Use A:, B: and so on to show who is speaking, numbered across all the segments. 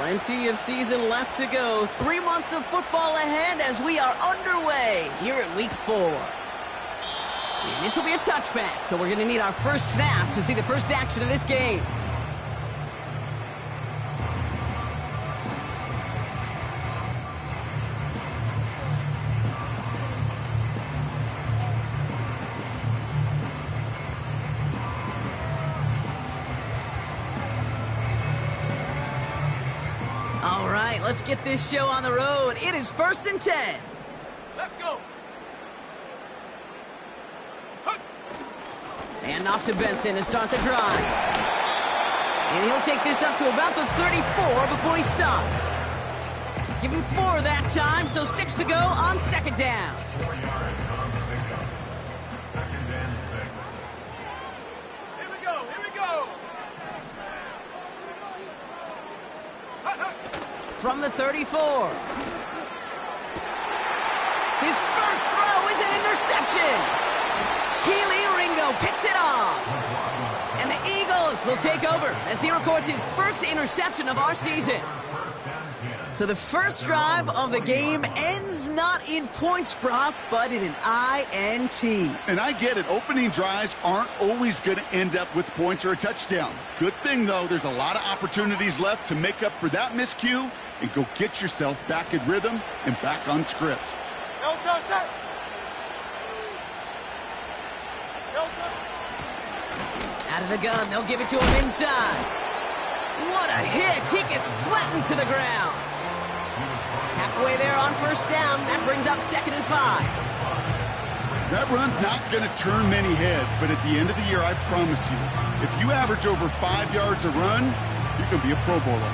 A: Plenty of season left to go. 3 months of football ahead as we are underway here at Week 4. And this will be a touchback, so we're going to need our first snap to see the first action of this game. All right, let's get this show on the road. It is 1st and 10.
B: Let's go.
A: And off to Benson to start the drive. And he'll take this up to about the 34 before he stopped. Give him 4 that time, so 6 to go on 2nd down.
B: 4 yards on the pickup. 2nd and 6. Here we go.
A: From the 34. His first throw is an interception. Keely Ringo picks it off. And the Eagles will take over as he records his first interception of our season. So the first drive of the game ends not in points, Brock, but in an INT.
C: And I get it. Opening drives aren't always going to end up with points or a touchdown. Good thing, though, there's a lot of opportunities left to make up for that miscue and go get yourself back in rhythm and back on script.
A: Out of the gun, they'll give it to him inside. What a hit! He gets flattened to the ground. Halfway there on 1st down, that brings up 2nd and 5.
C: That run's not going to turn many heads, but at the end of the year, I promise you, if you average over 5 yards a run, you're going to be a Pro Bowler.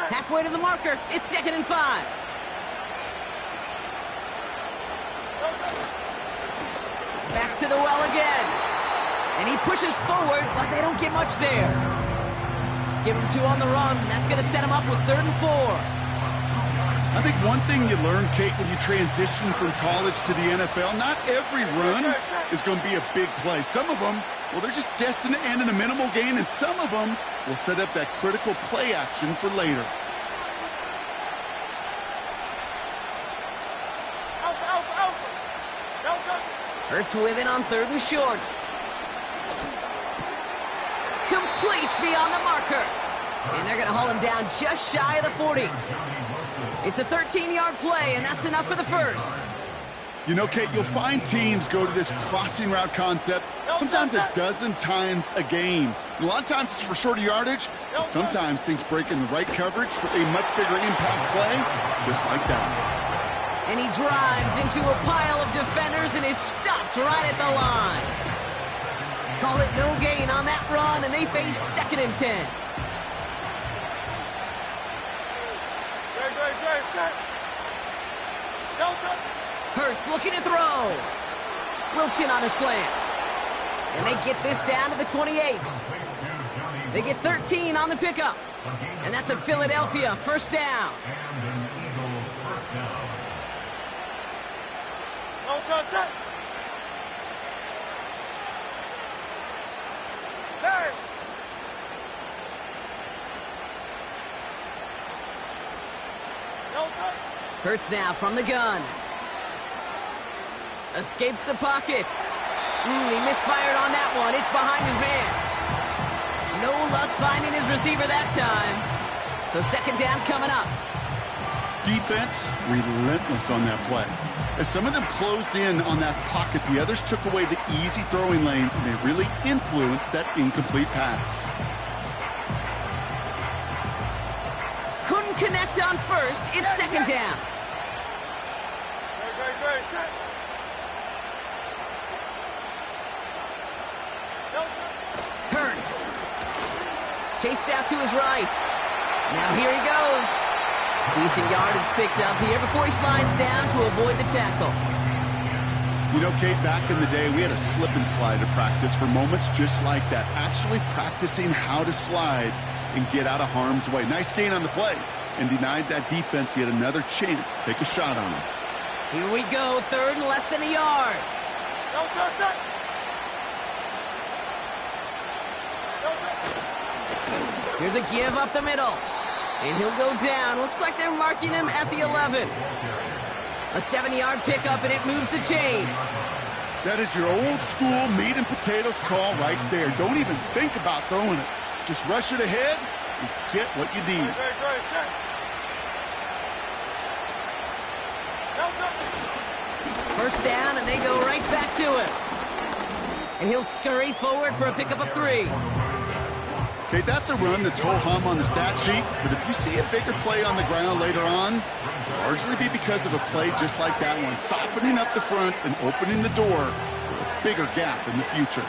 A: Halfway to the marker, it's 2nd and 5. Back to the well again. And he pushes forward, but they don't get much there. Give him 2 on the run. That's going to set him up with 3rd and 4.
C: I think one thing you learn, Kate, when you transition from college to the NFL, not every run is going to be a big play. Some of them, well, they're just destined to end in a minimal gain, and some of them will set up that critical play action for later.
A: Hurts with it on 3rd and short. Complete beyond the marker. And they're going to haul him down just shy of the 40. It's a 13-yard play, and that's enough for the first.
C: You know, Kate, you'll find teams go to this crossing route concept sometimes a dozen times a game. And a lot of times it's for shorter yardage, but sometimes things break in the right coverage for a much bigger impact play, just like that.
A: And he drives into a pile of defenders and is stopped right at the line. Call it no gain on that run, and they face 2nd and 10. Hurts looking to throw. Wilson on a slant. And they get this down to the 28. They get 13 on the pickup. And that's a Philadelphia 1st down. Hurts now from the gun. Escapes the pocket. He misfired on that one. It's behind his man. No luck finding his receiver that time. So 2nd down coming up.
C: Defense relentless on that play. As some of them closed in on that pocket, the others took away the easy throwing lanes, and they really influenced that incomplete pass.
A: Couldn't connect on 1st. It's 2nd down. Hurts. Chased out to his right. Now here he goes. Decent yardage picked up here before he slides down to avoid the tackle.
C: You know, Kate, back in the day, we had a slip and slide to practice for moments just like that. Actually practicing how to slide and get out of harm's way. Nice gain on the play, and denied that defense yet another chance to take a shot on him.
A: Here we go, third and less than a yard. Here's a give up the middle. And he'll go down. Looks like they're marking him at the 11. A 7-yard pickup, and it moves the chains.
C: That is your old school meat and potatoes call right there. Don't even think about throwing it. Just rush it ahead and get what you need.
A: First down, and they go right back to him. And he'll scurry forward for a pickup of 3.
C: Okay, that's a run that's ho-hum on the stat sheet, but if you see a bigger play on the ground later on, it'll largely be because of a play just like that one, softening up the front and opening the door for a bigger gap in the future.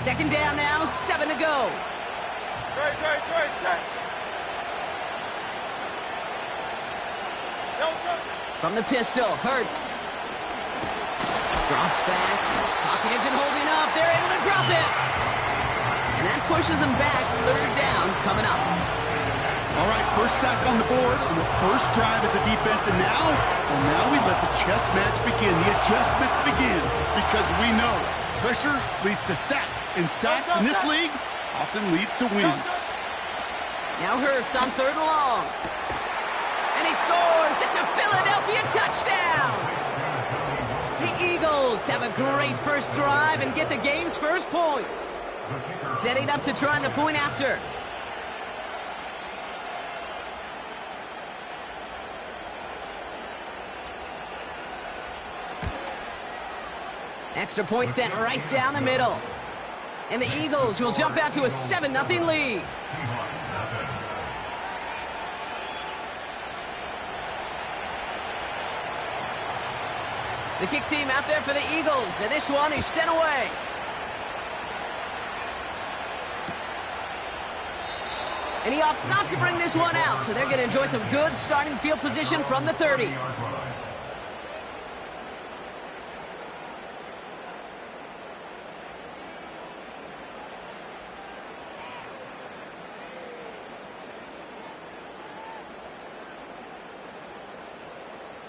A: Second down now, 7 to go. From the pistol, Hurts. Drops back. Pocket isn't holding up. They're able to drop it. And that pushes them back. Third down coming up.
C: All right, first sack on the board on the first drive as a defense. And now we let the chess match begin. The adjustments begin because we know pressure leads to sacks. And sacks in this league often leads to wins.
A: Now Hurts on third and long. And he scores. It's a Philadelphia touchdown. The Eagles have a great first drive and get the game's first points. Setting up to try the point after. Extra point sent right down the middle. And the Eagles will jump out to a 7-0 lead. The kick team out there for the Eagles, and this one is sent away. And he opts not to bring this one out, so they're going to enjoy some good starting field position from the 30.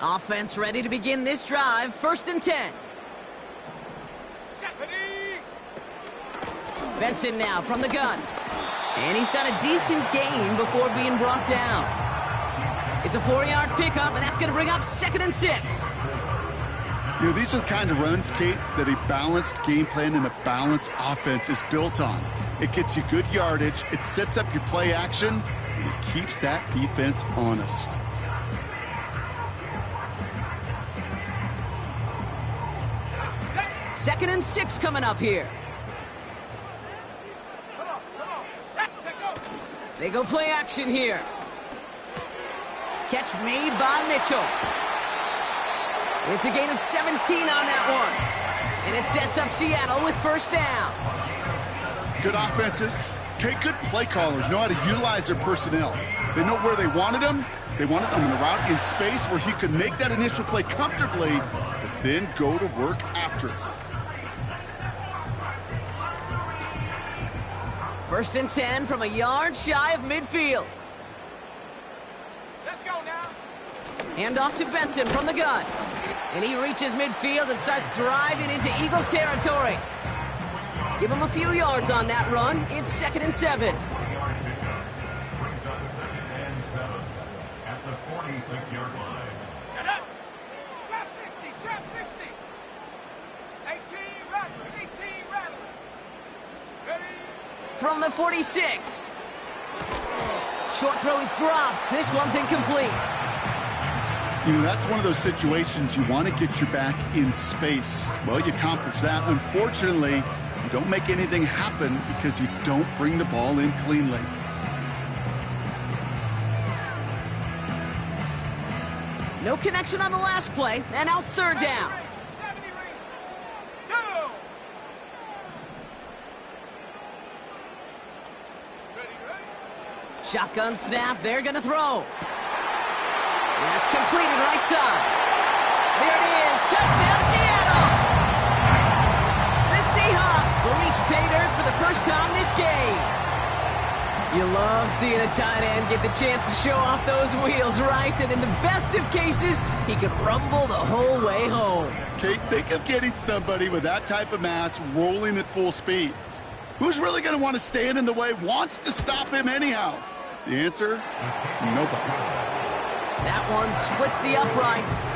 A: Offense ready to begin this drive. First and 10. Benson now from the gun. And he's got a decent gain before being brought down. It's a 4-yard pickup, and that's going to bring up 2nd and 6.
C: You know, these are the kind of runs, Kate, that a balanced game plan and a balanced offense is built on. It gets you good yardage, it sets up your play action, and it keeps that defense honest.
A: Second and 6 coming up here. They go play action here. Catch made by Mitchell. It's a gain of 17 on that one. And it sets up Seattle with first down.
C: Good offenses. Okay, good play callers know how to utilize their personnel. They know where they wanted them. They wanted them in a route in space where he could make that initial play comfortably, but then go to work after it.
A: First and 10 from a yard shy of midfield.
D: Let's go now.
A: Hand off to Benson from the gun. And he reaches midfield and starts driving into Eagles territory. Give him a few yards on that run. It's 2nd and 7.
B: Brings up 2nd and 7 at the 46-yard line.
D: Set up. Trap 60, trap 60. 18 Rattler, 18 Rattler. Ready?
A: From the 46. Short throw is dropped. This one's incomplete.
C: You know, that's one of those situations you want to get your back in space. Well, you accomplish that. Unfortunately, you don't make anything happen because you don't bring the ball in cleanly.
A: No connection on the last play, and now it's third down.
D: 70 range. Go. Ready.
A: Shotgun snap, they're going to throw. That's completed right side. There it is, touchdown Seattle! The Seahawks time this game. You love seeing a tight end get the chance to show off those wheels, right? And in the best of cases, he could rumble the whole way home.
C: Kate, think of getting somebody with that type of mass rolling at full speed. Who's really going to want to stand in the way, wants to stop him anyhow? The answer? Nobody.
A: That one splits the uprights.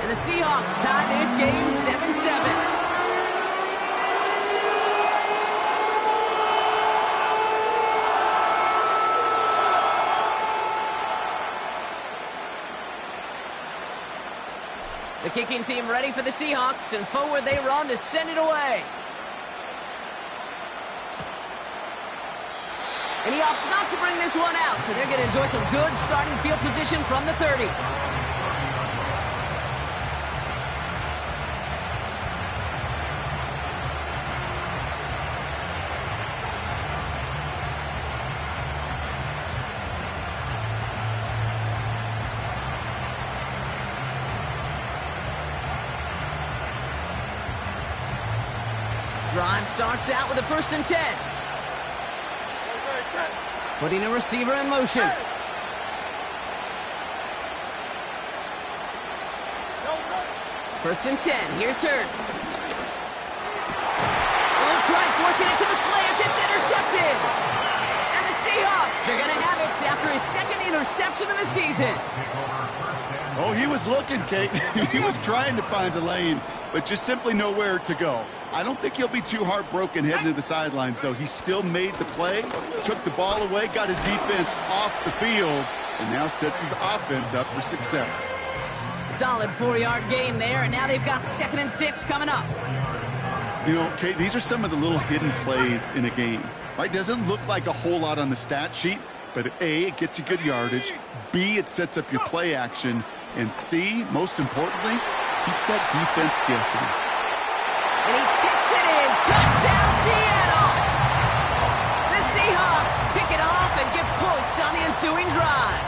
A: And the Seahawks tie this game 7-7. The kicking team ready for the Seahawks, and forward they run to send it away. And he opts not to bring this one out, so they're going to enjoy some good starting field position from the 30. Drive starts out with a 1st and 10. Putting a receiver in motion. First and 10. Here's Hurts. Oh, try forcing it to the slant. It's intercepted. And the Seahawks are going to have it after his 2nd interception of the season.
C: Oh, he was looking, Kate. He was trying to find a lane, but just simply nowhere to go. I don't think he'll be too heartbroken heading to the sidelines, though. He still made the play, took the ball away, got his defense off the field, and now sets his offense up for success.
A: Solid 4-yard gain there, and now they've got 2nd and 6 coming up.
C: You know, Kate, these are some of the little hidden plays in a game. Right? Doesn't look like a whole lot on the stat sheet, but A, it gets you good yardage. B, it sets up your play action. And C, most importantly, keeps that defense guessing.
A: And he ticks it in. Touchdown, Seattle! The Seahawks pick it off and get points on the ensuing drive.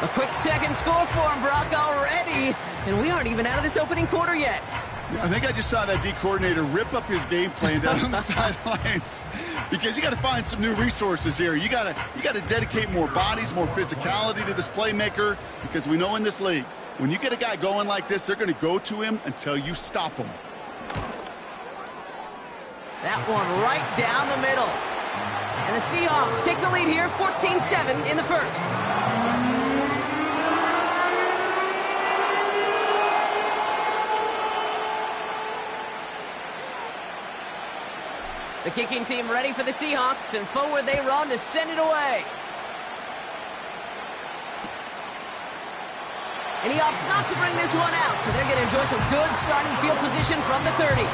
A: A quick second score for him, Brock, already. And we aren't even out of this opening quarter yet.
C: I think I just saw that D coordinator rip up his game plan down on the sidelines, because you got to find some new resources here. You got to dedicate more bodies, more physicality to this playmaker, because we know in this league, when you get a guy going like this, they're going to go to him until you stop him.
A: That one right down the middle. And the Seahawks take the lead here, 14-7 in the first. The kicking team ready for the Seahawks, and forward they run to send it away. And he opts not to bring this one out, so they're going to enjoy some good starting field position from the 30.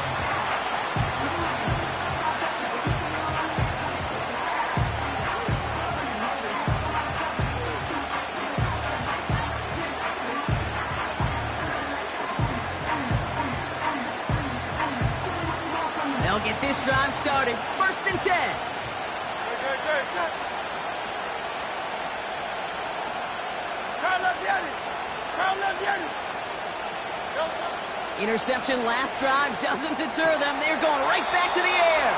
A: They'll get this drive started. 1st and 10. Interception last drive doesn't deter them. They're going right back to the air.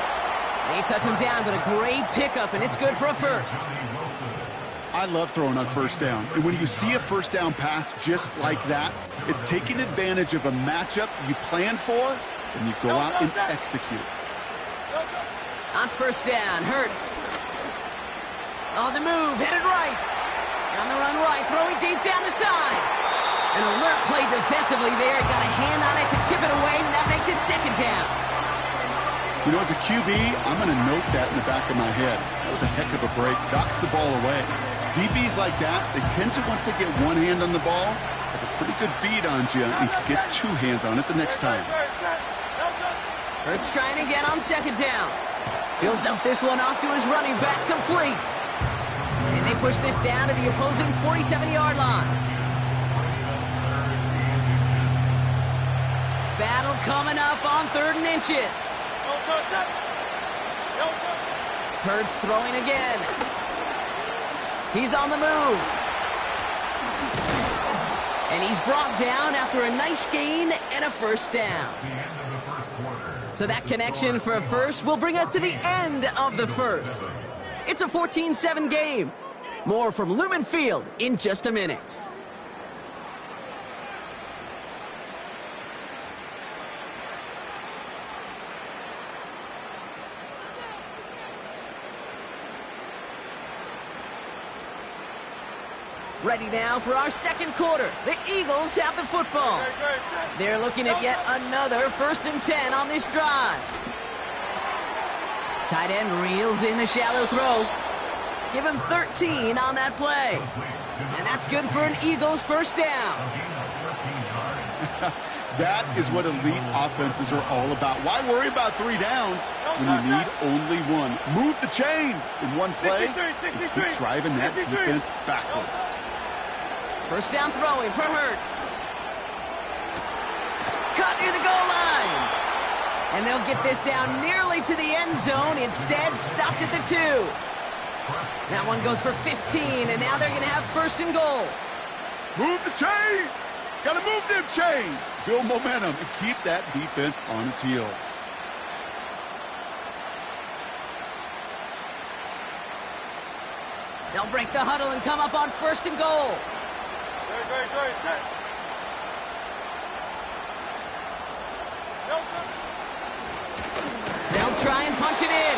A: They touch him down, but a great pickup, and it's good for a first.
C: I love throwing on 1st down. And when you see a 1st down pass just like that, it's taking advantage of a matchup you planned for, and you go out and execute.
A: On 1st down, Hurts. On the move, headed right. On the run right, throwing deep down the side. An alert play defensively there. Got a hand on it to tip it away, and that makes it 2nd down.
C: You know, as a QB, I'm going to note that in the back of my head. That was a heck of a break. Knocks the ball away. DBs like that, they tend to, once they get one hand on the ball, have a pretty good beat on you and can get 2 hands on it the next time.
A: Hurts trying again on 2nd down. He'll dump this one off to his running back, complete. And they push this down to the opposing 47-yard line. Battle coming up on 3rd and inches. Hurts throwing again. He's on the move. And he's brought down after a nice gain and a 1st down. So that connection for a first will bring us to the end of the first. It's a 14-7 game. More from Lumen Field in just a minute. Ready now for our second quarter. The Eagles have the football. They're looking at yet another 1st and 10 on this drive. Tight end reels in the shallow throw. Give him 13 on that play. And that's good for an Eagles first down.
C: That is what elite offenses are all about. Why worry about 3 downs when you need only 1? Move the chains in one play and keep driving that defense backwards.
A: First down throwing for Hurts. Cut near the goal line. And they'll get this down nearly to the end zone. Instead, stopped at the 2. That one goes for 15, and now they're going to have 1st and goal.
C: Move the chains. Got to move them chains. Build momentum and keep that defense on its heels.
A: They'll break the huddle and come up on 1st and goal. They'll try and punch it in.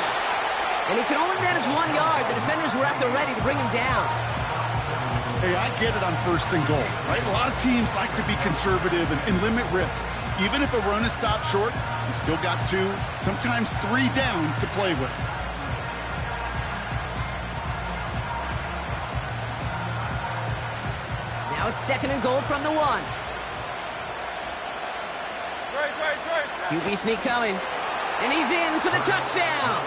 A: And he can only manage 1 yard. The defenders were at the ready to bring him down.
C: Hey, I get it on 1st and goal, right? A lot of teams like to be conservative and limit risk. Even if a run is stopped short, you still got 2, sometimes 3 downs to play with.
A: Now it's 2nd and goal from the 1. QB sneak coming. And he's in for the touchdown.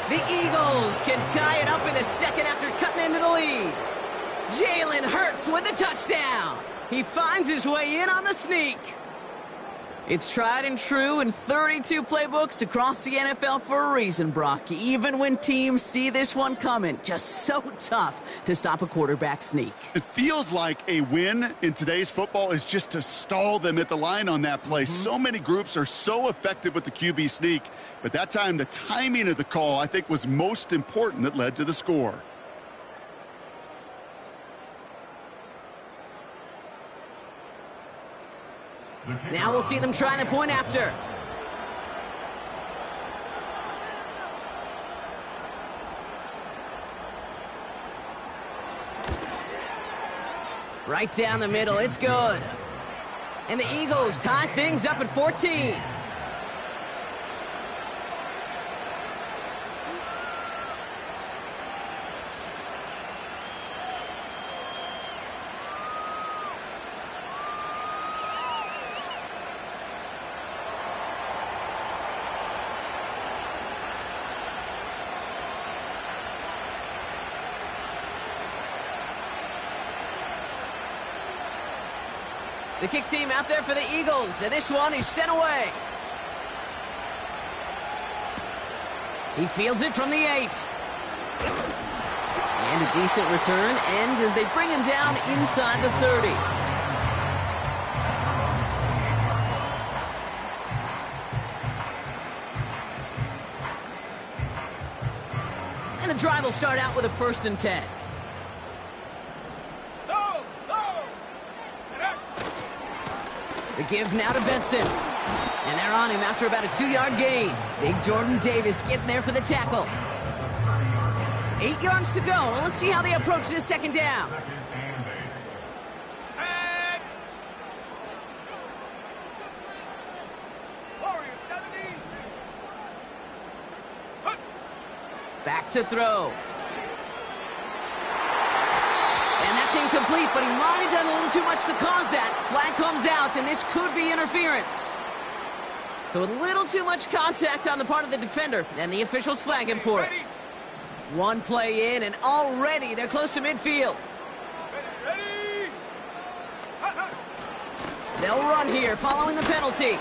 A: The Eagles can tie it up in the 2nd after cutting into the lead. Jalen Hurts with a touchdown. He finds his way in on the sneak. It's tried and true in 32 playbooks across the NFL for a reason, Brock. Even when teams see this one coming, just so tough to stop a quarterback sneak.
C: It feels like a win in today's football is just to stall them at the line on that play. So many groups are so effective with the QB sneak, but that time the timing of the call, I think, was most important that led to the score.
A: Now we'll see them try the point after. Right down the middle, it's good. And the Eagles tie things up at 14. The kick team out there for the Eagles, and this one is sent away. He fields it from the 8. And a decent return ends as they bring him down inside the 30. And the drive will start out with a 1st and 10. The give now to Benson. And they're on him after about a 2-yard gain. Big Jordan Davis getting there for the tackle. 8 yards to go. Well, let's see how they approach this 2nd down. Back to throw. And that's incomplete, but he might have done a little too much to cause that. Flag comes out, and this could be interference. So a little too much contact on the part of the defender, and the officials flag him for it. 1 play in, and already they're close to midfield. They'll run here, following the penalty.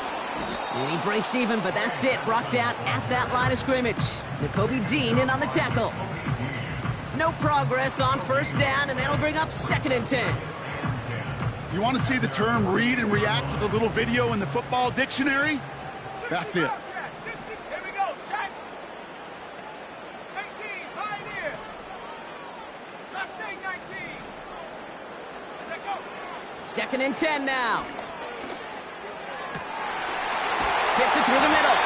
A: And he breaks even, but that's it. Brought down at that line of scrimmage. Nakobe Dean in on the tackle. No progress on 1st down, and that'll bring up 2nd and 10.
C: You want to see the term read and react with a little video in the football dictionary? That's it.
A: Second and 10 now. Fits it through the middle.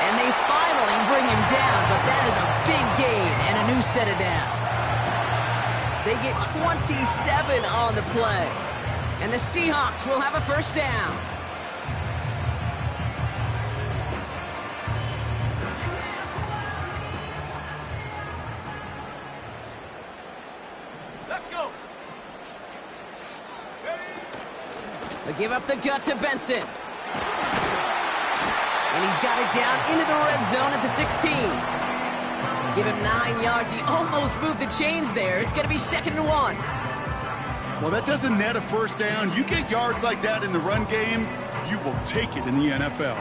A: And they finally bring him down, but that is a big gain and a new set of downs. They get 27 on the play. And the Seahawks will have a first down.
D: Let's go.
A: They give up the gut to Benson. And he's got it down into the red zone at the 16. Give him 9 yards. He almost moved the chains there. It's going to be 2nd and 1.
C: Well, that doesn't net a first down. You get yards like that in the run game, you will take it in the NFL.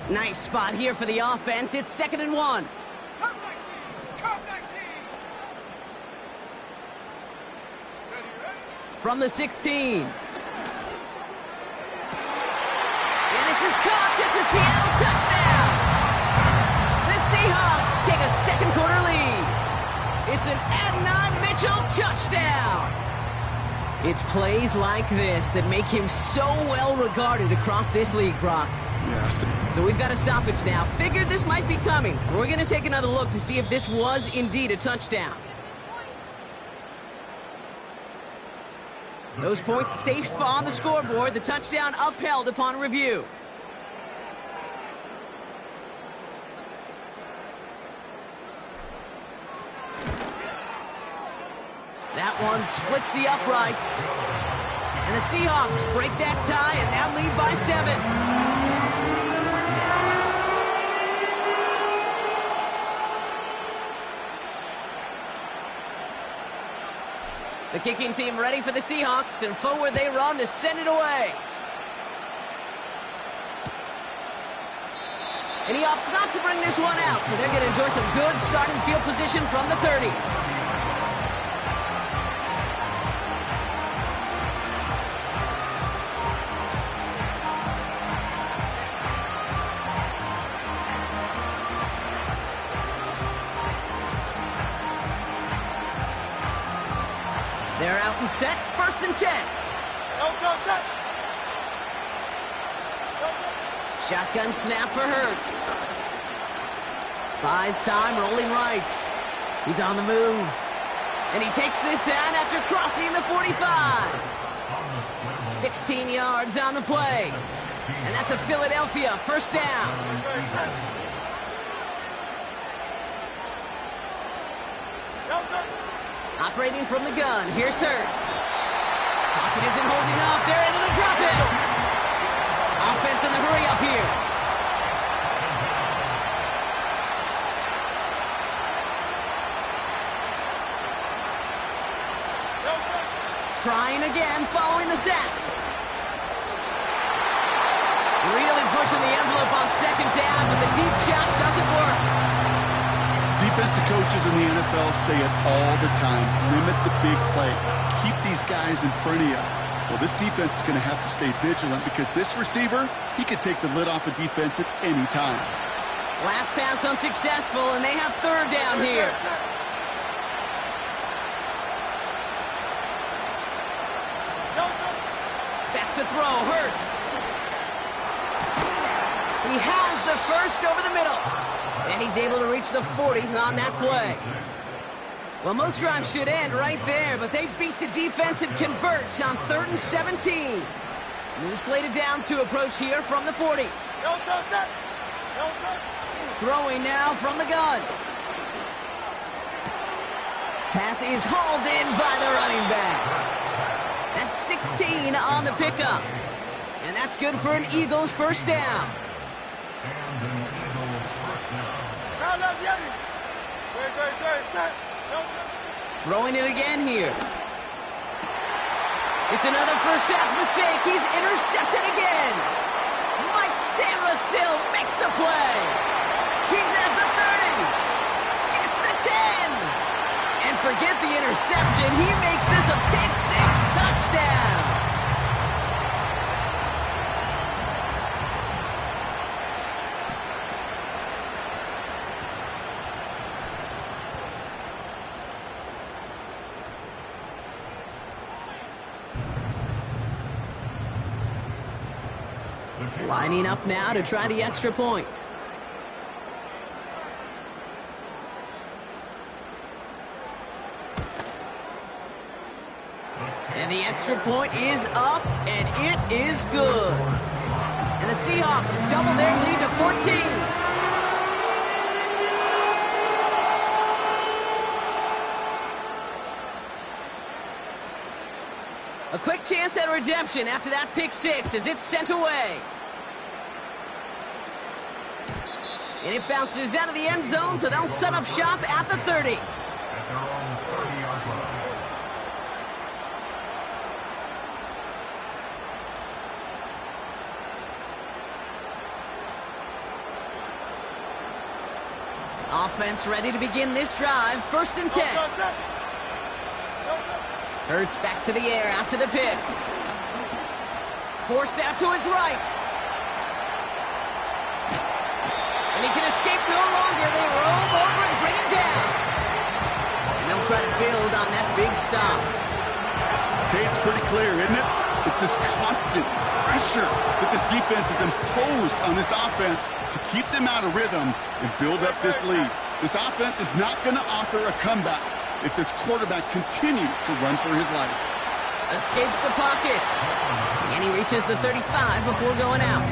A: Nice spot here for the offense. It's 2nd and 1.
D: Come 19. Come 19. Ready, ready?
A: From the 16. And this is caught. It's a Seattle touchdown. The Seahawks take a second quarter lead. It's an Adonai Mitchell touchdown. It's plays like this that make him so well regarded across this league, Brock.
C: Yes.
A: So we've got a stoppage now. Figured this might be coming. We're going to take another look to see if this was indeed a touchdown. Those points safe on the scoreboard. The touchdown upheld upon review. That one splits the uprights. And the Seahawks break that tie and now lead by 7. The kicking team ready for the Seahawks, and forward they run to send it away. And he opts not to bring this one out, so they're going to enjoy some good starting field position from the 30. They're out and set, 1st and 10. Shotgun snap for Hurts. Buys time, rolling right. He's on the move. And he takes this down after crossing the 45. 16 yards on the play. And that's a Philadelphia first down. Operating from the gun, here's Hurts. Pocket isn't holding up, they're able to drop it. Offense in the hurry up here. Trying again, following the sack. Really pushing the envelope on 2nd down, but the deep shot doesn't work.
C: Defensive coaches in the NFL say it all the time. Limit the big play. Keep these guys in front of you. Well, this defense is going to have to stay vigilant because this receiver, he could take the lid off a defense at any time.
A: Last pass unsuccessful, and they have 3rd down here. Back to throw, Hurts. He has the first over the middle. And he's able to reach the 40 on that play. Well, most drives should end right there, but they beat the defense and convert on 3rd and 17. New slated downs to approach here from the 40. Throwing now from the gun. Pass is hauled in by the running back. That's 16 on the pickup. And that's good for an Eagles first down. Throwing it again here. It's another first half mistake. He's intercepted again. Mike Sandra still makes the play. He's at the 30. Gets the 10. And forget the interception. He makes this a pick-6 touchdown. Lining up now to try the extra point. And the extra point is up, and it is good. And the Seahawks double their lead to 14. A quick chance at redemption after that pick six as it's sent away. And it bounces out of the end zone, so they'll set up shop at the 30.
B: At their own 30-yard line.
A: Offense ready to begin this drive. 1st and 10. Hurts back to the air after the pick. Forced out to his right. And he can escape no longer. They roll over and bring him down. And they'll try to build on that big stop.
C: Okay, it's pretty clear, isn't it? It's this constant pressure that this defense has imposed on this offense to keep them out of rhythm and build up this lead. This offense is not going to offer a comeback if this quarterback continues to run for his life.
A: Escapes the pocket. And he reaches the 35 before going out.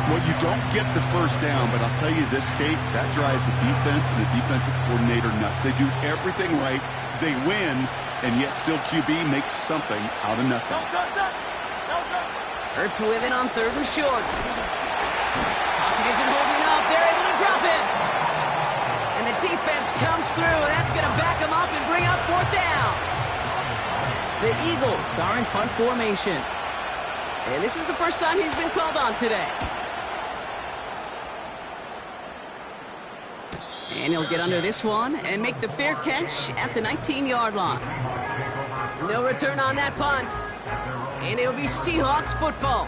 C: Well, you don't get the first down, but I'll tell you this, Kate, that drives the defense and the defensive coordinator nuts. They do everything right. They win, and yet still QB makes something out of nothing.
A: Hurts with it on 3rd and short. Pocket isn't holding up. They're able to drop it. And the defense comes through, and that's going to back them up and bring up 4th down. The Eagles are in punt formation. And this is the first time he's been called on today. And he'll get under this one and make the fair catch at the 19-yard line. No return on that punt. And it'll be Seahawks football.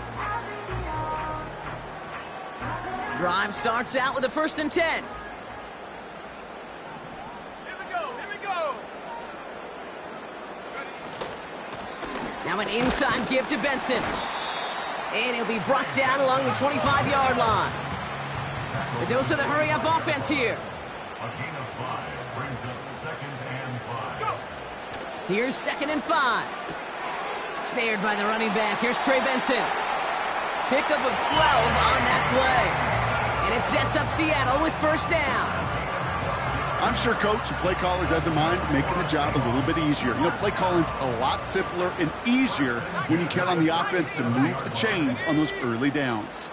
A: Drive starts out with a 1st and 10. Now an inside give to Benson. And he'll be brought down along the 25-yard line. The dose of the hurry-up offense here.
B: A gain of 5 brings up 2nd and 5.
A: Here's 2nd and 5. Snared by the running back. Here's Trey Benson. Pickup of 12 on that play. And it sets up Seattle with 1st down.
C: I'm sure coach and play caller doesn't mind making the job a little bit easier. You know, play calling's a lot simpler and easier when you count on the offense to move the chains on those early downs.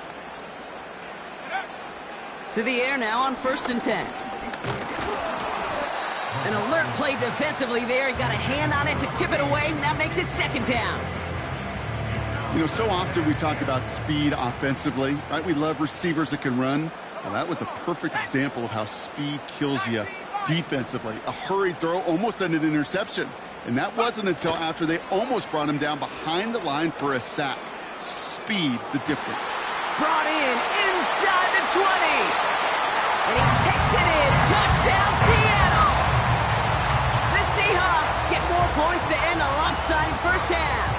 A: To the air now on 1st and 10. An alert play defensively there. He got a hand on it to tip it away, and that makes it 2nd down.
C: You know, so often we talk about speed offensively, right? We love receivers that can run. Well, that was a perfect example of how speed kills you defensively. A hurried throw, almost an interception. And that wasn't until after they almost brought him down behind the line for a sack. Speed's the difference.
A: Brought in inside the 20. And he takes it in. Touchdown, Seattle. The Seahawks get more points to end a lopsided 1st half.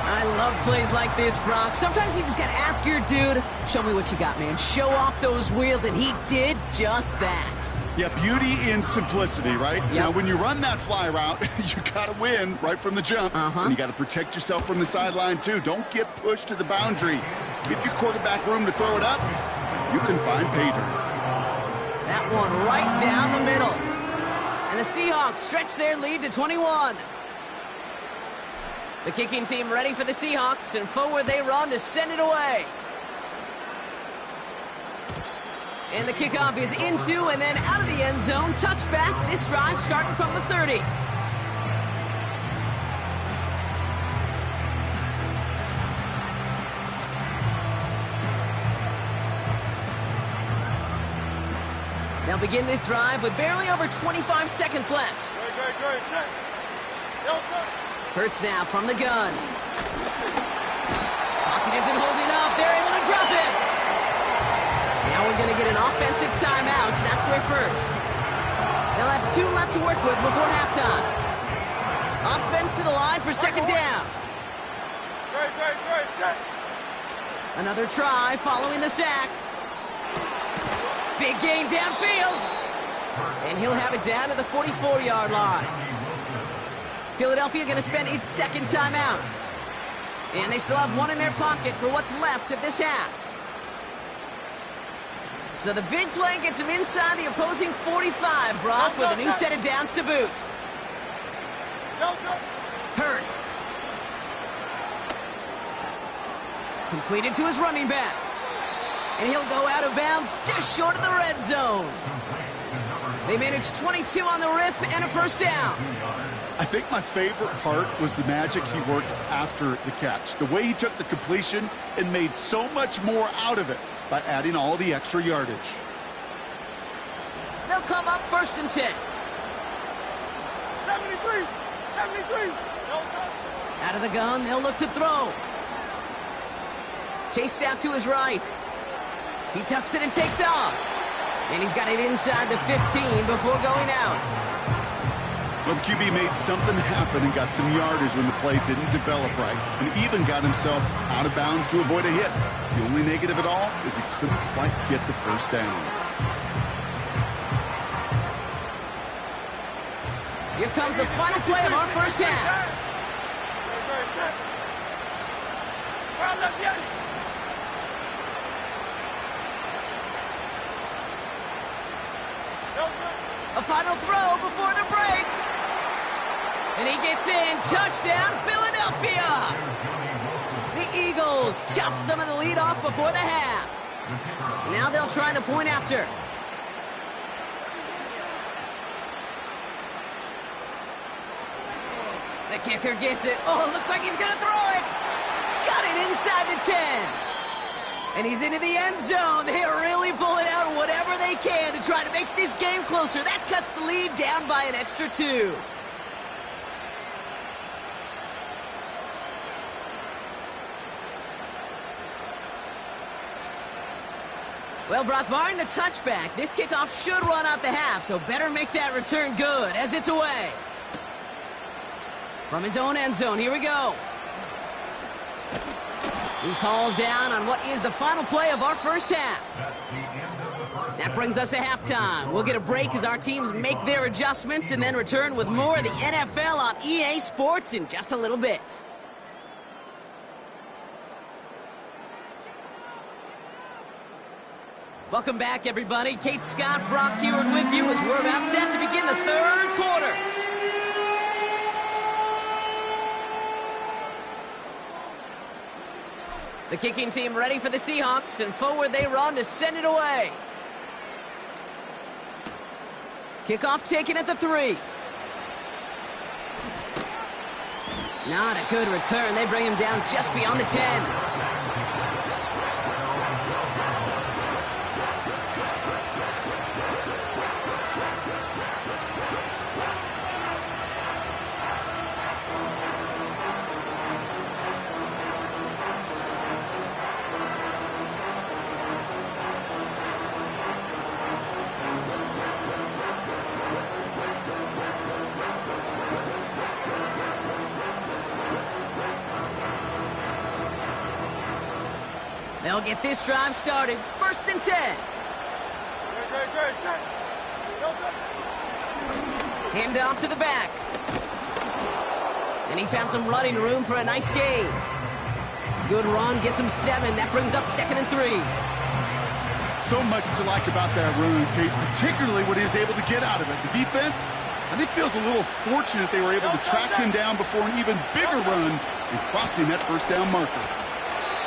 A: I love plays like this, Brock. Sometimes you just got to ask your dude, show me what you got, man. Show off those wheels, and he did just that.
C: Yeah, beauty in simplicity, right?
A: Yep.
C: Now, when you run that fly route, you got to win right from the jump. And you got to protect yourself from the sideline, too. Don't get pushed to the boundary. Give your quarterback room to throw it up. You can find pay dirt.
A: That one right down the middle. And the Seahawks stretch their lead to 21. The kicking team ready for the Seahawks, and forward they run to send it away. And the kickoff is into and then out of the end zone. Touchback. This drive starting from the 30. They'll begin this drive with barely over 25 seconds left. Hurts now from the gun. Pocket isn't holding up. They're able to drop it. Now we're going to get an offensive timeout. That's their first. They'll have 2 left to work with before halftime. Offense to the line for 2nd down. Another try following the sack. Big gain downfield. And he'll have it down to the 44-yard line. Philadelphia going to spend its second timeout. And they still have one in their pocket for what's left of this half. So the big play gets him inside the opposing 45, Brock, with a new set of downs to boot. Hurts. Completed to his running back. And he'll go out of bounds just short of the red zone. They managed 22 on the rip and a first down.
C: I think my favorite part was the magic he worked after the catch. The way he took the completion and made so much more out of it by adding all the extra yardage.
A: They'll come up first and 10.
D: 73.
A: Out of the gun, they'll look to throw. Chased out to his right. He tucks it and takes off. And he's got it inside the 15 before going out.
C: Well, the QB made something happen and got some yardage when the play didn't develop right, and even got himself out of bounds to avoid a hit. The only negative at all is he couldn't quite get the first down.
A: Here comes the final play of our first half. A final throw before the break. And he gets in. Touchdown, Philadelphia. The Eagles chop some of the lead off before the half. Now they'll try the point after. The kicker gets it. Oh, it looks like he's going to throw it. Got it inside the 10. And he's into the end zone. They're really pulling out whatever they can to try to make this game closer. That cuts the lead down by an extra 2. Well, Brock, barring the touchback, this kickoff should run out the half, so better make that return good as it's away. From his own end zone, here we go. He's hauled down on what is the final play of our first half. That brings us to halftime. We'll get a break as our teams make their adjustments and then return with more of the NFL on EA Sports in just a little bit. Welcome back, everybody. Kate Scott, Brock Huard with you as we're about set to begin the third quarter. The kicking team ready for the Seahawks, and forward they run to send it away. Kickoff taken at the 3. Not a good return. They bring him down just beyond the 10. They'll get this drive started. First and 10. Hand off to the back. And he found some running room for a nice gain. Good run, gets him 7. That brings up second and 3.
C: So much to like about that run, Kate, particularly what he was able to get out of it. The defense, I think, feels a little fortunate they were able to track him down before an even bigger run and crossing that first down marker.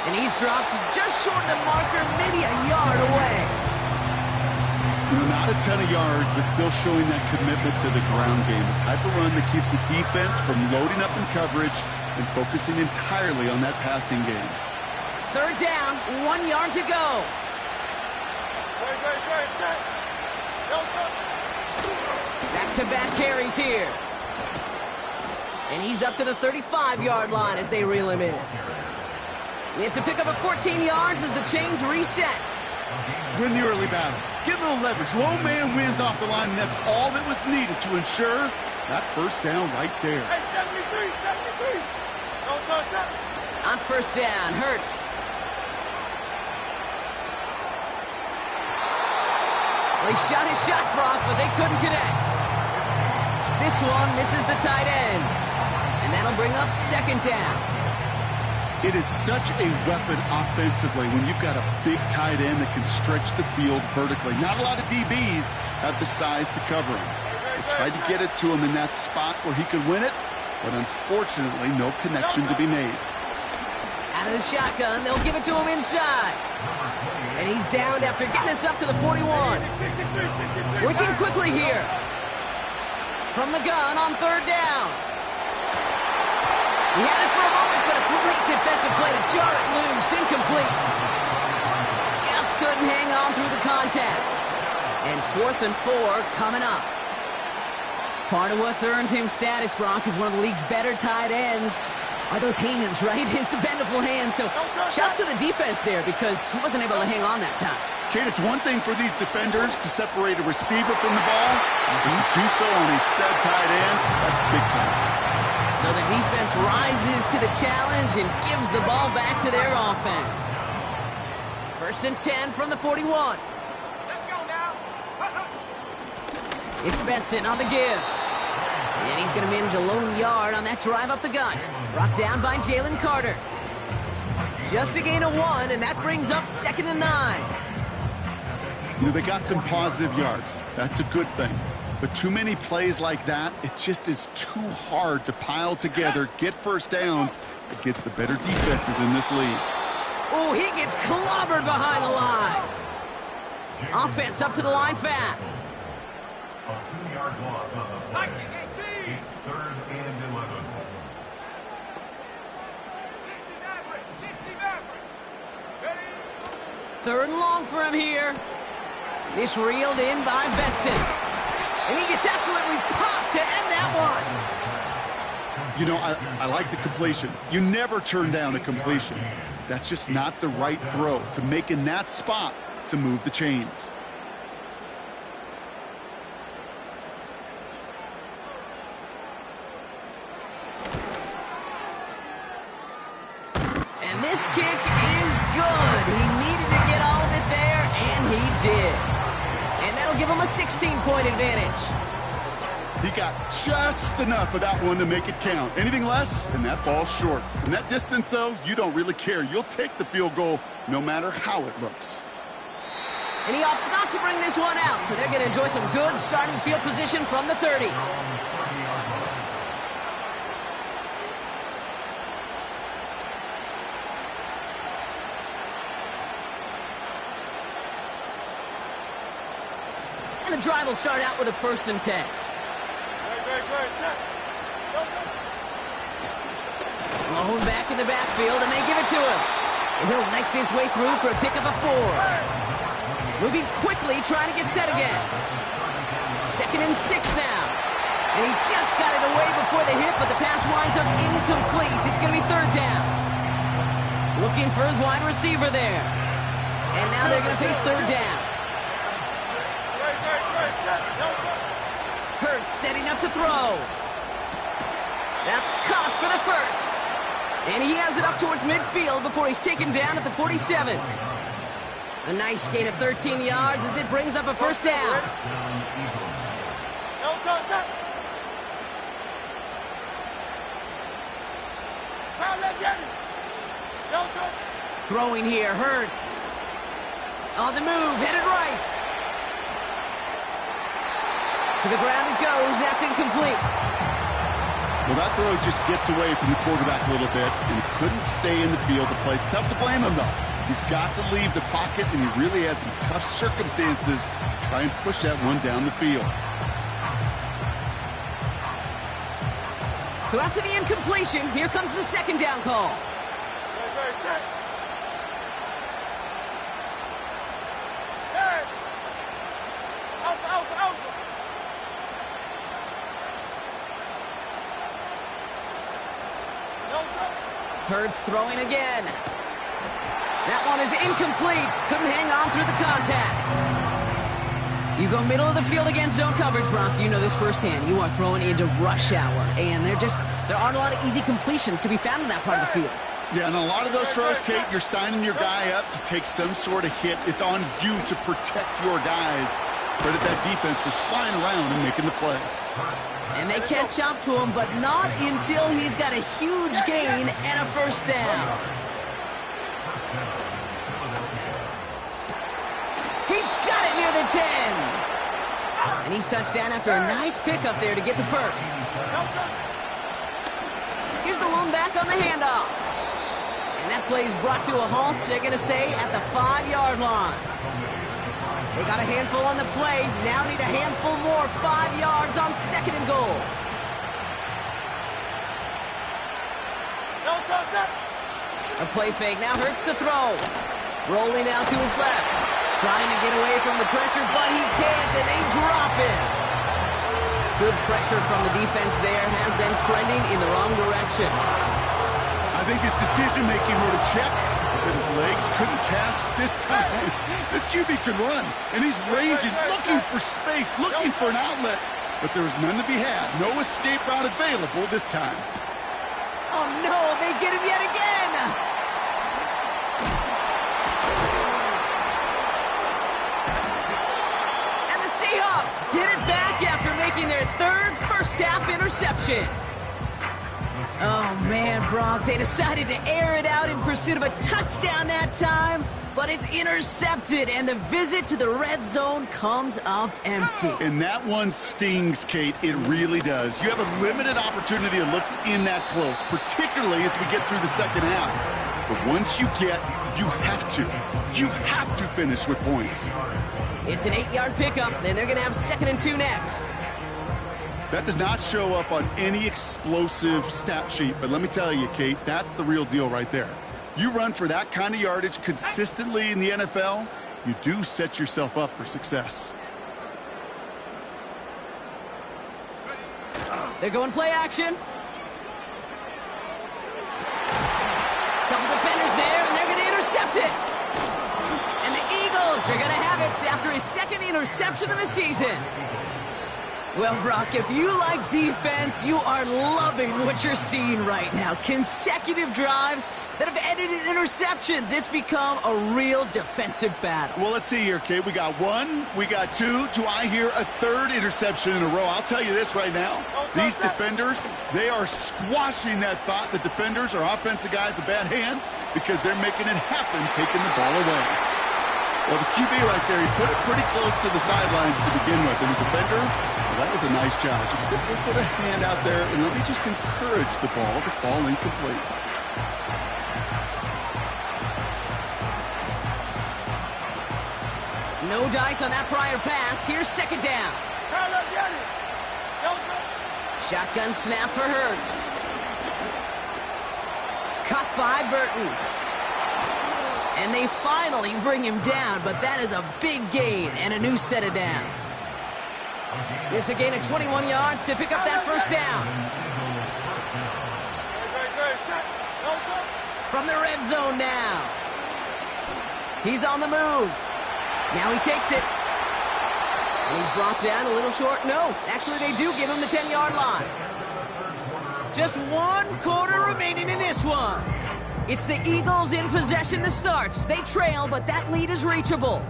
A: And he's dropped just short of the marker, maybe a yard away.
C: Not a ton of yards, but still showing that commitment to the ground game. The type of run that keeps the defense from loading up in coverage and focusing entirely on that passing game.
A: Third down, 1 yard to go. Back-to-back carries here. And he's up to the 35-yard line as they reel him in. It's a pickup of 14 yards as the chains reset.
C: Win the early battle. Get a little leverage. Low man wins off the line, and that's all that was needed to ensure that first down right there.
D: Hey, 73. Don't touch that.
A: On first down, Hurts. Well, he shot his shot, Brock, but they couldn't connect. This one misses the tight end. And that'll bring up second down.
C: It is such a weapon offensively when you've got a big tight end that can stretch the field vertically. Not a lot of DBs have the size to cover him. They tried to get it to him in that spot where he could win it, but unfortunately, no connection to be made.
A: Out of the shotgun, they'll give it to him inside. And he's downed after getting this up to the 41. Working quickly here. From the gun on third down. He had it for a moment, but a great defensive play to jar it loose. Incomplete. Just couldn't hang on through the contact. And 4th and 4 coming up. Part of what's earned him status, Brock, is one of the league's better tight ends. Are those hands, right? His dependable hands. So shouts to the defense there because he wasn't able to hang on that time.
C: Kate, it's one thing for these defenders to separate a receiver from the ball, but to do so on a stud tight end, that's big time.
A: So the defense rises to the challenge and gives the ball back to their offense. 1st and 10 from the 41.
D: Let's go now.
A: It's Benson on the give. And he's going to manage a lone yard on that drive up the gut. Brought down by Jalen Carter. Just a gain of 1, and that brings up 2nd and 9.
C: You know, they got some positive yards. That's a good thing. But too many plays like that, it just is too hard to pile together, get first downs against the better defenses in this league.
A: Oh, he gets clobbered behind the line. Offense up to the line fast.
B: A 2-yard loss on the play. It's 3rd and 11.
D: 60 Maverick. Ready?
A: 3rd and long for him here. This reeled in by Benson. And he gets absolutely popped to end that one.
C: You know, I like the completion. You never turn down a completion. That's just not the right throw to make in that spot to move the chains.
A: And this kick is good. He needed to get all of it there, and he did. And that'll give him a 16-point advantage.
C: He got just enough of that one to make it count. Anything less, and that falls short. From that distance, though, you don't really care. You'll take the field goal no matter how it looks.
A: And he opts not to bring this one out, so they're going to enjoy some good starting field position from the 30. And the drive will start out with a 1st and 10. Malone back in the backfield, and they give it to him. And he'll knife his way through for a pickup of 4. Moving quickly, trying to get set again. 2nd and 6 now. And he just got it away before the hit, but the pass winds up incomplete. It's going to be 3rd down. Looking for his wide receiver there. And now they're going to face 3rd down. Hurts setting up to throw. That's caught for the 1st. And he has it up towards midfield before he's taken down at the 47. A nice gain of 13 yards as it brings up a 1st down. Throwing here, Hurts. On the move, headed right. To the ground it goes, that's incomplete.
C: Well, that throw just gets away from the quarterback a little bit, and he couldn't stay in the field to play. It's tough to blame him, though. He's got to leave the pocket, and he really had some tough circumstances to try and push that one down the field.
A: So after the incompletion, here comes the 2nd down call. Hurts throwing again. That one is incomplete. Couldn't hang on through the contact. You go middle of the field against zone coverage, Brock. You know this firsthand. You are throwing into rush hour, and there aren't a lot of easy completions to be found in that part of the field.
C: Yeah, and a lot of those throws, Kate, you're signing your guy up to take some sort of hit. It's on you to protect your guys. Credit that defense for flying around and making the play.
A: And they catch up to him, but not until he's got a huge gain and a first down. He's got it near the 10. And he's touched down after a nice pickup there to get the first. Here's the lone back on the handoff. And that play is brought to a halt, they're going to say, at the 5-yard line. They got a handful on the play, now need a handful more, 5 yards on 2nd and goal. A play fake, now Hurts to throw. Rolling out to his left. Trying to get away from the pressure, but he can't, and they drop it. Good pressure from the defense there has them trending in the wrong direction.
C: I think his decision-making were to check, but his legs couldn't catch this time. This QB can run, and he's ranging, looking for space, looking for an outlet. But there was none to be had. No escape route available this time.
A: Oh, no, they get him yet again. And the Seahawks get it back after making their 3rd first-half interception. Oh, man, Brock, they decided to air it out in pursuit of a touchdown that time, but it's intercepted, and the visit to the red zone comes up empty.
C: And that one stings, Kate. It really does. You have a limited opportunity that looks in that close, particularly as we get through the second half. But once you you have to finish with points.
A: It's an 8-yard pickup, and they're going to have 2nd and 2 next.
C: That does not show up on any explosive stat sheet, but let me tell you, Kate, that's the real deal right there. You run for that kind of yardage consistently in the NFL, you do set yourself up for success.
A: They're going play action. Couple defenders there, and they're going to intercept it. And the Eagles are going to have it after his 2nd interception of the season. Well, Brock, if you like defense, you are loving what you're seeing right now. Consecutive drives that have ended in interceptions. It's become a real defensive battle.
C: Well, let's see here, Kate. We got 1, we got 2. Do I hear a 3rd interception in a row? I'll tell you this right now. These defenders, they are squashing that thought. The defenders are offensive guys with bad hands because they're making it happen, taking the ball away. Well, the QB right there, he put it pretty close to the sidelines to begin with. And the defender, well, that was a nice job. Just simply put a hand out there and let me just encourage the ball to fall incomplete.
A: No dice on that prior pass. Here's 2nd down. Shotgun snap for Hurts. Caught by Burton. And they finally bring him down, but that is a big gain and a new set of downs. It's a gain of 21 yards to pick up that first down. From the red zone now. He's on the move. Now he takes it. And he's brought down a little short. No, actually they do give him the 10-yard line. Just 1 quarter remaining in this one. It's the Eagles in possession to start. They trail, but that lead is reachable.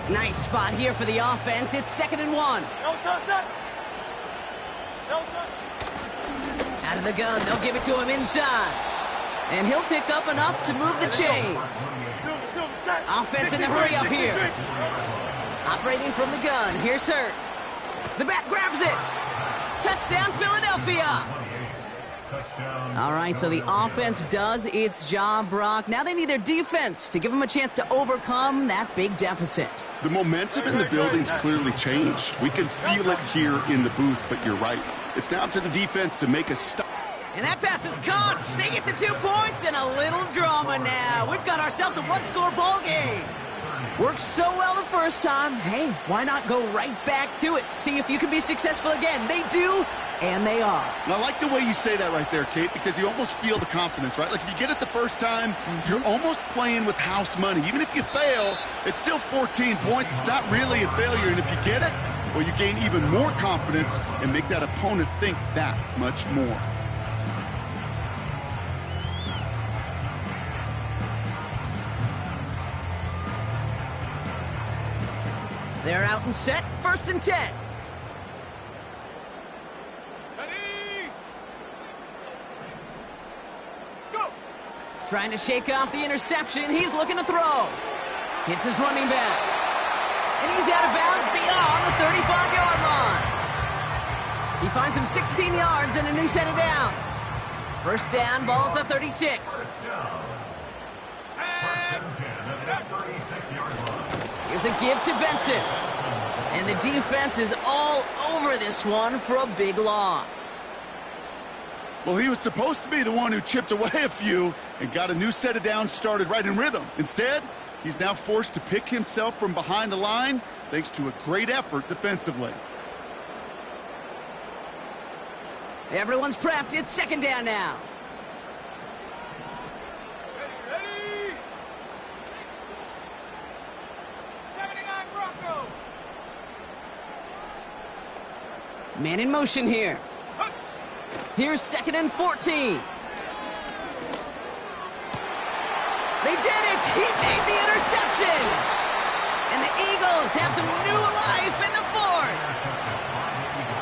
A: Nice spot here for the offense. It's 2nd and 1. Out of the gun, they'll give it to him inside. And he'll pick up enough to move the chains. Offense in the hurry up here. Operating from the gun. Here's Hurts. The back grabs it. Touchdown, Philadelphia. All right, so the offense does its job, Brock. Now they need their defense to give them a chance to overcome that big deficit.
C: The momentum in the building's clearly changed. We can feel it here in the booth, but you're right. It's now to the defense to make a stop.
A: And that pass is caught. They get the 2 points and a little drama now. We've got ourselves a 1-score ball game. Worked so well the first time. Hey, why not go right back to it? See if you can be successful again. They do, And they are.
C: And I like the way you say that right there, Kate, because you almost feel the confidence, right? Like if you get it the first time, you're almost playing with house money. Even if you fail, it's still 14 points. It's not really a failure. And if you get it, well, you gain even more confidence and make that opponent think that much more.
A: They're out and set. 1st and 10.
D: Ready? Go!
A: Trying to shake off the interception. He's looking to throw. Hits his running back. And he's out of bounds beyond the 35-yard line. He finds him 16 yards and a new set of downs. 1st down, ball at the 36. Here's a give to Benson. And the defense is all over this one for a big loss.
C: Well, he was supposed to be the one who chipped away a few and got a new set of downs started right in rhythm. Instead, he's now forced to pick himself from behind the line thanks to a great effort defensively.
A: Everyone's prepped. It's 2nd down now.
D: Ready? 79 Bronco!
A: Man in motion here. Here's 2nd and 14. They did it! He made the interception! And the Eagles have some new life in the 4th.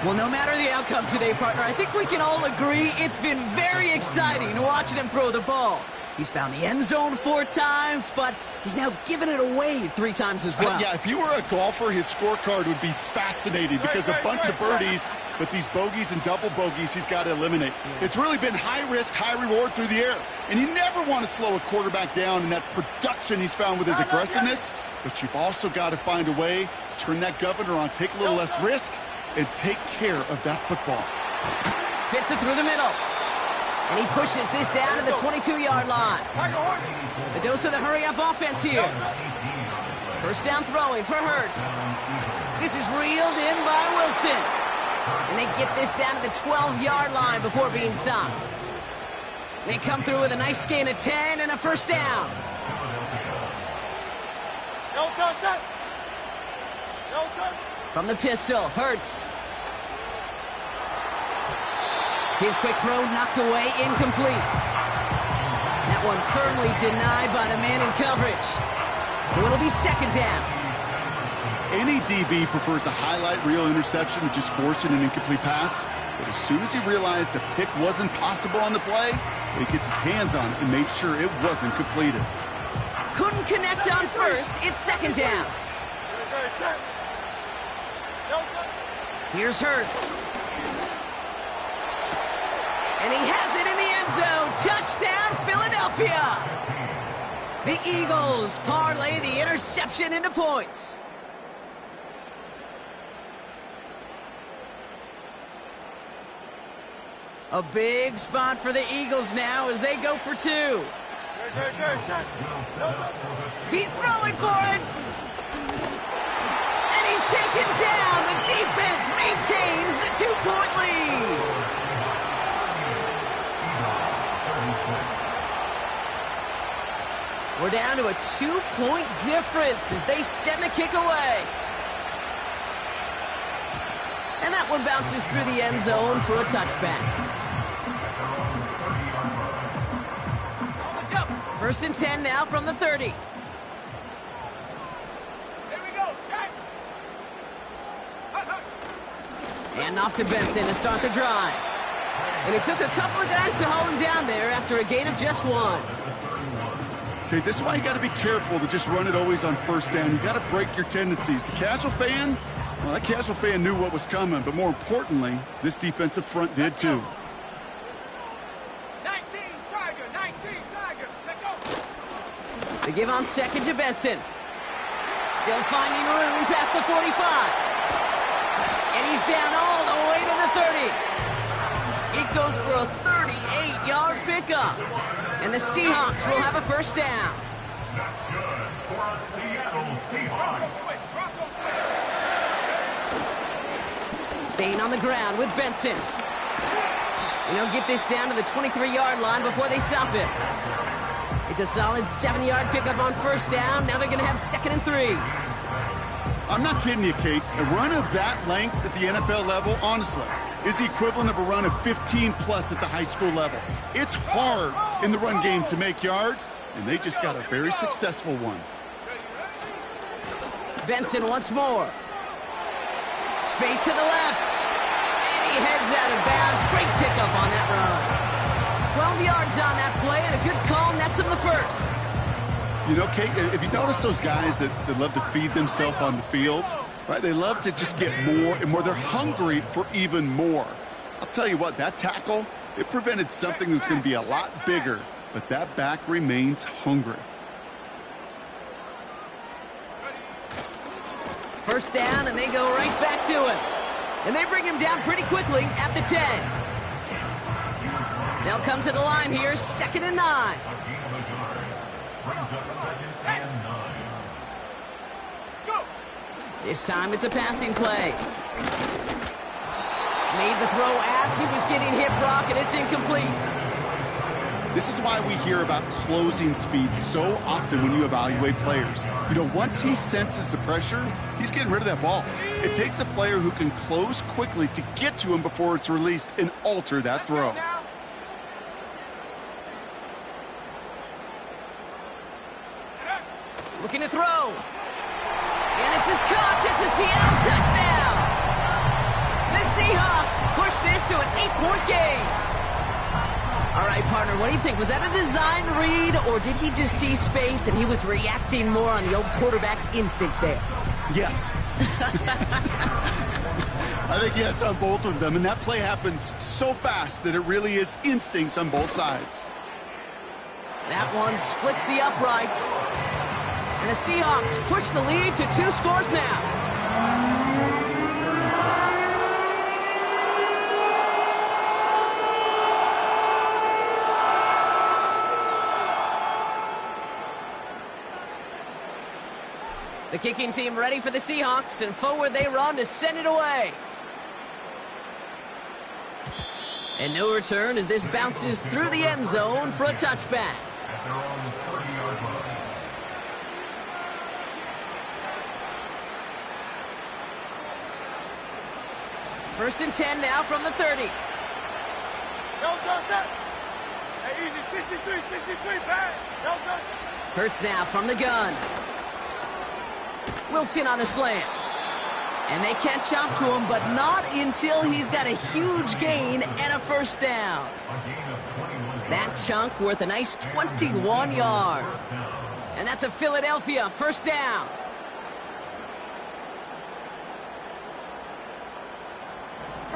A: Well, no matter the outcome today, partner, I think we can all agree it's been very exciting watching him throw the ball. He's found the end zone 4 times, but he's now given it away 3 times as well.
C: Yeah, if you were a golfer, his scorecard would be fascinating because a bunch of birdies, but these bogeys and double bogeys he's got to eliminate. It's really been high risk, high reward through the air. And you never want to slow a quarterback down in that production he's found with his aggressiveness, but you've also got to find a way to turn that governor on, take a little less risk, and take care of that football.
A: Fits it through the middle. And he pushes this down to the 22-yard line. The dose of the hurry-up offense here. 1st down throwing for Hurts. This is reeled in by Wilson. And they get this down to the 12-yard line before being stopped. They come through with a nice gain of 10 and a 1st down.
D: No touch! No touch!
A: From the pistol, Hurts. His quick throw knocked away, incomplete. That one firmly denied by the man in coverage. So it'll be 2nd down.
C: Any DB prefers a highlight reel interception to just forcing an incomplete pass. But as soon as he realized a pick wasn't possible on the play, he gets his hands on it and made sure it wasn't completed.
A: Couldn't connect on 1st. It's 2nd down. Here's Hurts. And he has it in the end zone. Touchdown, Philadelphia. The Eagles parlay the interception into points. A big spot for the Eagles now as they go for 2. He's throwing for it. And he's taken down. The defense maintains the 2-point lead. We're down to a 2-point difference as they send the kick away. And that one bounces through the end zone for a touchback. 1st and 10 now from the 30.
D: Here we go, shot!
A: And off to Benson to start the drive. And it took a couple of guys to hold him down there after a gain of just 1.
C: Okay, this is why you got to be careful to just run it always on 1st down. You got to break your tendencies. The casual fan, well, that casual fan knew what was coming, but more importantly, this defensive front did too.
D: 19 Tiger, take over.
A: They give on 2nd to Benson. Still finding room past the 45. And he's down all the way to the 30. It goes for a 38-yard pickup. And the Seahawks will have a 1st down.
B: That's good for a Seattle Seahawks.
A: Staying on the ground with Benson. And he'll get this down to the 23-yard line before they stop him. It's a solid 7-yard pickup on first down. Now they're going to have 2nd and 3.
C: I'm not kidding you, Kate. A run of that length at the NFL level, honestly, is the equivalent of a run of 15-plus at the high school level. It's hard in the run game to make yards, and they just got a very successful one.
A: Benson once more. Space to the left. And he heads out of bounds. Great pickup on that run. 12 yards on that play, and a good call nets him the first.
C: You know, Kate, if you notice those guys that love to feed themselves on the field, right? They love to just get more and more. They're hungry for even more. I'll tell you what, that tackle, it prevented something that's going to be a lot bigger, but that back remains hungry.
A: First down, and they go right back to him. And they bring him down pretty quickly at the 10. They'll come to the line here, 2nd and 9. This time it's a passing play. Made the throw as he was getting hit, Brock, and it's incomplete.
C: This is why we hear about closing speed so often when you evaluate players. You know, once he senses the pressure, he's getting rid of that ball. It takes a player who can close quickly to get to him before it's released and alter that throw.
A: Looking to throw. And this is caught. It's a Seattle touchdown. The Seahawks push this to an 8-point game. All right, partner, what do you think? Was that a design read, or did he just see space and he was reacting more on the old quarterback instinct there?
C: Yes. I think yes on both of them, and that play happens so fast that it really is instincts on both sides.
A: That one splits the uprights. And the Seahawks push the lead to 2 scores now. The kicking team ready for the Seahawks, and forward they run to send it away. And no return as this bounces through the end zone for a touchback.
B: At their own 30-yard line.
A: First and 10 now from the 30.
D: Yo, Johnson. Hey, easy, 63, back. Yo, Johnson.
A: Hurts now from the gun. Wilson on the slant. And they catch up to him, but not until he's got a huge gain and a first down.
B: A gain of 21.
A: That chunk worth a nice 21 yards. And that's a Philadelphia first down.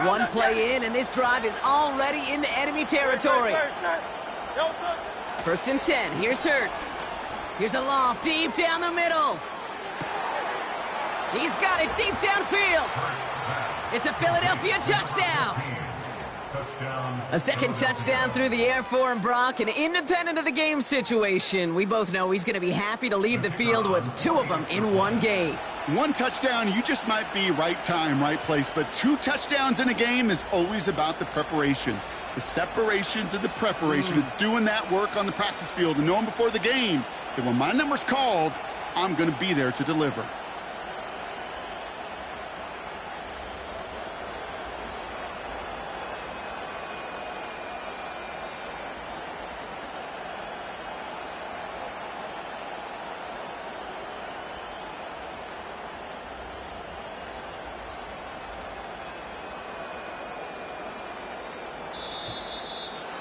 A: One play in, and this drive is already into enemy territory. First and 10. Here's Hurts. Here's a loft deep down the middle. He's got it deep downfield. It's a Philadelphia touchdown. A second touchdown through the air for him, Brock, and independent of the game situation, we both know he's going to be happy to leave the field with 2 of them in one game.
C: 1 touchdown, you just might be right time, right place, but 2 touchdowns in a game is always about the preparation. The separations and the preparation. It's doing that work on the practice field and knowing before the game that when my number's called, I'm going to be there to deliver.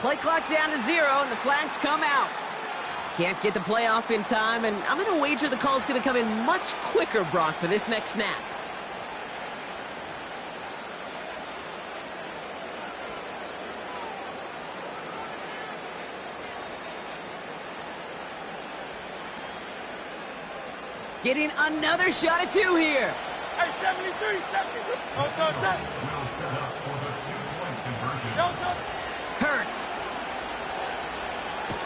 A: Play clock down to 0, and the flags come out. Can't get the play off in time, and I'm going to wager the call's going to come in much quicker, Brock, for this next snap. Getting another shot at 2 here.
D: Hey, 73 seconds. Yo, Johnson.
B: Will set up for the 2-point conversion.
D: Yo, Johnson.
A: Hurts.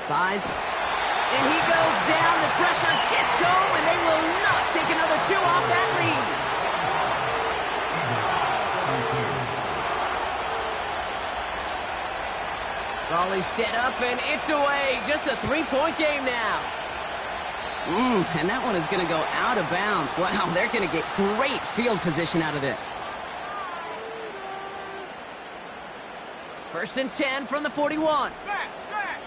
A: Buys. And he goes down. The pressure gets home, and they will not take another 2 off that lead. Ball is set up, and it's away. Just a three-point game now. And that one is going to go out of bounds. Wow, they're going to get great field position out of this. 1st and 10 from the 41.
D: Smash, smash.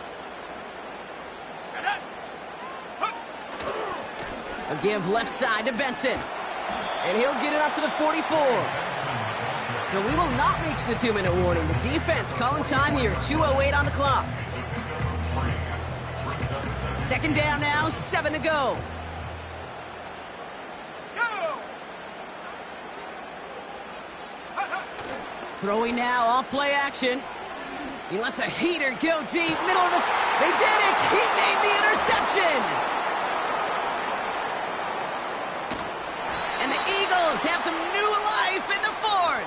D: Set up.
A: A give left side to Benson. And he'll get it up to the 44. So we will not reach the 2-minute warning. The defense calling time here. 2:08 on the clock. 2nd down now, 7 to go.
D: Go.
A: Throwing now, off play action. He lets a heater go deep, middle of the... They did it! He made the interception! And the Eagles have some new life in the 4th.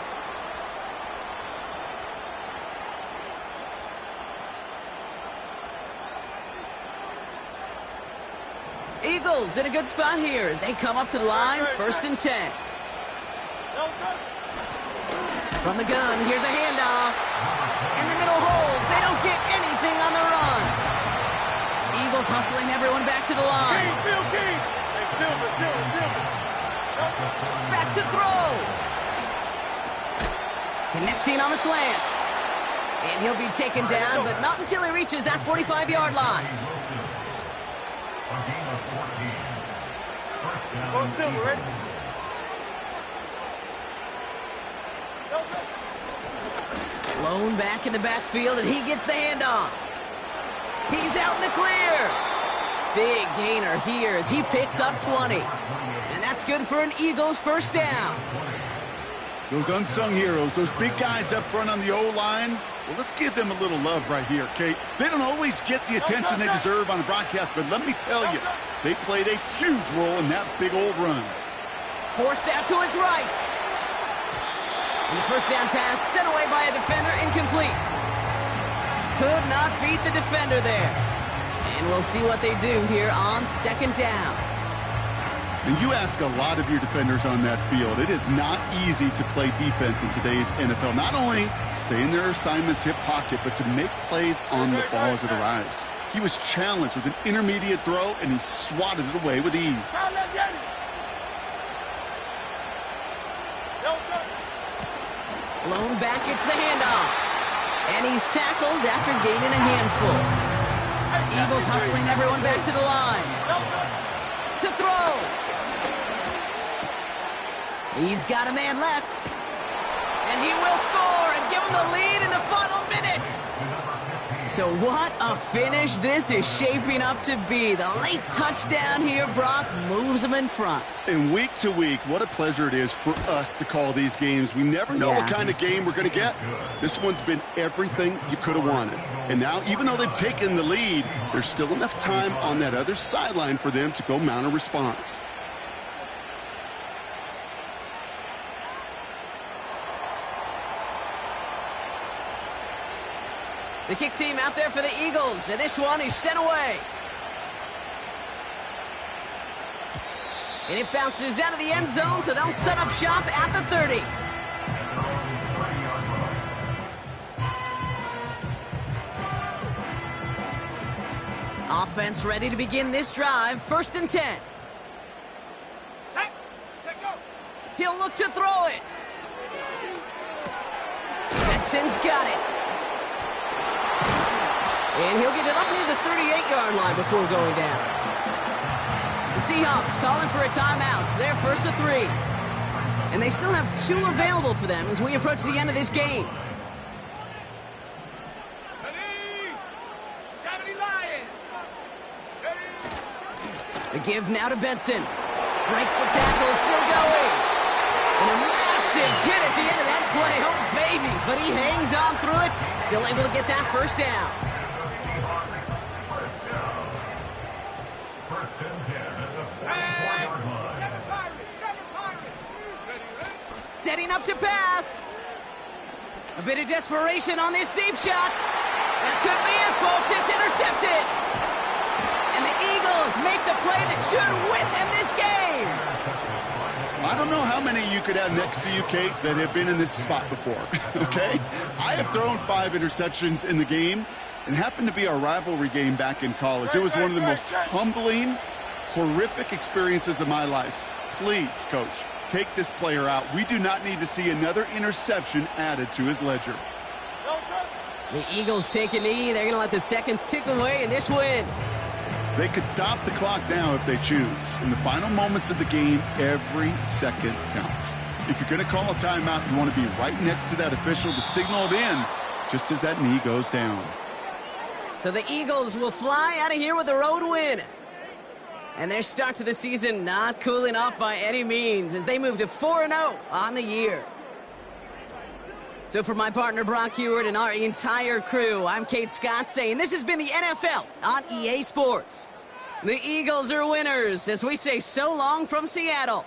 A: Eagles in a good spot here as they come up to the line. 1st and 10. From the gun, here's a handoff. And the middle holds. They don't get anything on the run. Eagles hustling everyone back to the line. Back to throw. Connecting on the slant. And he'll be taken down, but not until he reaches that 45-yard line.
B: A gain of 14. First down.
D: Go Silver, ready?
A: Lone back in the backfield, and he gets the handoff. He's out in the clear. Big gainer here as he picks up 20. And that's good for an Eagles 1st down.
C: Those unsung heroes, those big guys up front on the O-line, well, let's give them a little love right here, Kate. They don't always get the attention they deserve on the broadcast, but let me tell you, they played a huge role in that big old run.
A: Forced out to his right. And the 1st down pass sent away by a defender, incomplete. Could not beat the defender there. And we'll see what they do here on 2nd down.
C: And you ask a lot of your defenders on that field. It is not easy to play defense in today's NFL. Not only stay in their assignment's hip pocket, but to make plays on the ball as it arrives. He was challenged with an intermediate throw, and he swatted it away with ease.
A: Lone back gets the handoff. And he's tackled after gaining a handful. Eagles hustling everyone back to the line. To throw. He's got a man left. And he will score and give him the lead in the final minute. So what a finish this is shaping up to be. The late touchdown here, Brock, moves them in front.
C: And week to week, what a pleasure it is for us to call these games. We never know what kind of game we're going to get. This one's been everything you could have wanted. And now, even though they've taken the lead, there's still enough time on that other sideline for them to go mount a response.
A: The kick team out there for the Eagles, and this one is sent away. And it bounces out of the end zone, so they'll set up shop at the 30. Offense ready to begin this drive. 1st and 10.
D: Set, go.
A: He'll look to throw it. Benson's got it. And he'll get it up near the 38-yard line before going down. The Seahawks calling for a timeout. They're 1st and 3. And they still have 2 available for them as we approach the end of this game.
D: Ready. 70 Lions. Ready.
A: The give now to Benson. Breaks the tackle, still going. And a massive hit at the end of that play. Oh, baby. But he hangs on through it. Still able to get that 1st down. Setting up to pass. A bit of desperation on this deep shot. That could be it, folks. It's intercepted. And the Eagles make the play that should win them this game.
C: I don't know how many you could have next to you, Kate, that have been in this spot before, okay? I have thrown 5 interceptions in the game, It happened to be our rivalry game back in college. It was one of the most humbling, horrific experiences of my life. Please, Coach, take this player out. We do not need to see another interception added to his ledger.
A: The Eagles take a knee. They're going to let the seconds tick away in this win.
C: They could stop the clock now if they choose. In the final moments of the game, every second counts. If you're going to call a timeout, you want to be right next to that official to signal it in just as that knee goes down.
A: So the Eagles will fly out of here with a road win. And their start to the season not cooling off by any means as they move to 4-0 on the year. So for my partner Brock Huard and our entire crew, I'm Kate Scott saying this has been the NFL on EA Sports. The Eagles are winners as we say so long from Seattle.